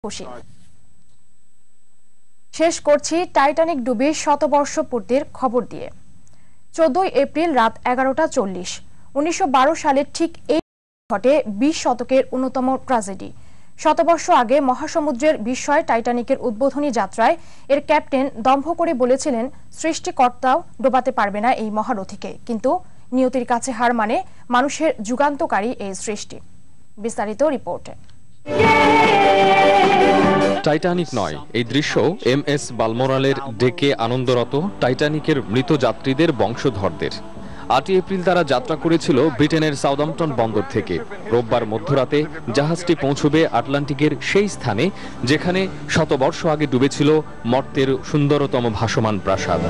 খুশি। শেষ করছি টাইটানিক ডুবে শতবর্ষ পূর্তির খবর দিয়ে। 14 এপ্রিল রাত 11:40 1912 সালের ঠিক এই ঘটে 20 শতকের অন্যতম ট্র্যাজেডি। শতবর্ষ আগে মহাসমুদ্রের বিস্ময় টাইটানিকের উদ্বোধনী যাত্রায় এর ক্যাপ্টেন দম্ভ করে বলেছিলেন সৃষ্টিকর্তাও ডোবাতে পারবে না এই মহারথীকে, কিন্তু নিয়তির কাছে হার মানে মানুষের যুগান্তকারী এই সৃষ্টি। বিস্তারিত রিপোর্টে। টাইটানিক নয়, এই দৃশ্য MS বালমোরালের ডেকে আনন্দরত টাইটানিকের মৃত যাত্রীদের বংশধরদের। 8 এপ্রিল তারা যাত্রা করেছিল ব্রিটেনের সাউদাম্পটন বন্দর থেকে। রোববার মধ্যরাতে জাহাজটি পৌঁছবে আটলান্টিকের সেই স্থানে যেখানে শতবর্ষ আগে ডুবেছিল মর্ত্যের সুন্দরতম ভাসমান প্রাসাদ।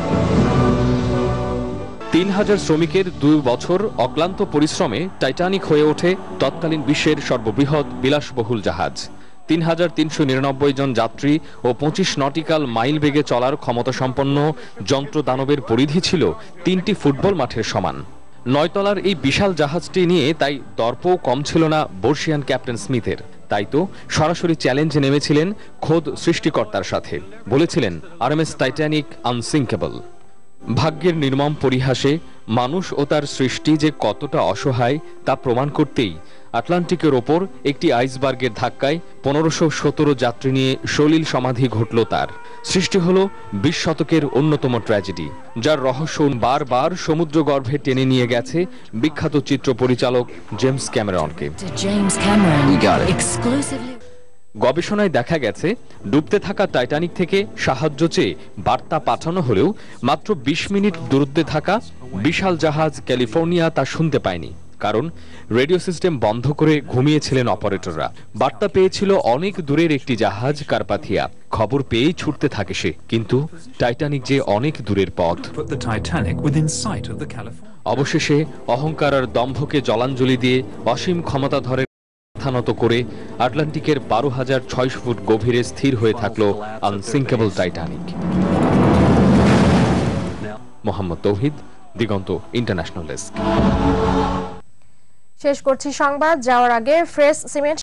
3000 শ্রমিকের 2 বছর অক্লান্ত পরিশ্রমে টাইটানিক হয়ে ওঠে তৎকালীন বিশ্বের সর্ববৃহৎ বিলাসবহুল জাহাজ। 3399 জন যাত্রী ও 25 নটিক্যাল মাইল বেগে চলার ক্ষমতাসম্পন্ন যন্ত্র দানবের পরিধি ছিল 3টি ফুটবল মাঠের সমান। 9 তলার এই বিশাল জাহাজটি নিয়ে তাই দর্পও কম ছিল না বর্ষিয়ান ক্যাপ্টেন স্মিথের। তাই তো সরাসরি চ্যালেঞ্জে নেমেছিলেন খোদ সৃষ্টিকর্তার সাথে। বলেছিলেন RMS টাইটানিক আনসিঙ্কেবল। ভাগ্যের নির্মম পরিহাসে মানুষ ও তার সৃষ্টি যে কতটা অসহায় তা প্রমাণ করতেই আটলান্টিকের ওপর একটি আইসবার্গের ধাক্কায় 1517 যাত্রী নিয়ে সলিল সমাধি ঘটল তার। সৃষ্টি হলো 20 শতকের অন্যতম ট্র্যাজেডি, যার রহস্য বারবার সমুদ্র গর্ভে টেনে নিয়ে গেছে বিখ্যাত চিত্র পরিচালক জেমস ক্যামেরনকে। গবেষণায় দেখা গেছে ডুবতে থাকা টাইটানিক থেকে সাহায্য চেয়ে বার্তা পাঠানো হলেও মাত্র 20 মিনিট দূরত্বে থাকা বিশাল জাহাজ ক্যালিফোর্নিয়া তা শুনতে পায়নি, কারণ রেডিও সিস্টেম বন্ধ করে ঘুমিয়েছিলেন অপারেটররা। বার্তা পেয়েছিল অনেক দূরের একটি জাহাজ কার্পাথিয়া। খবর পেয়েই ছুটতে থাকে সে, কিন্তু টাইটানিক যে অনেক দূরের পথ। অবশেষে অহংকার আর দম্ভকে জলাঞ্জলি দিয়ে অসীম ক্ষমতাধরের নত করে আটলান্টিকের 12,600 ফুট গভীরে স্থির হয়ে থাকলো আনসিঙ্কেবল টাইটানিক। মোহাম্মদ তৌহিদ, দিগন্ত ইন্টারন্যাশনাল ডেস্ক। শেষ করছি সংবাদ। যাওয়ার আগে ফ্রেশ সিমেন্ট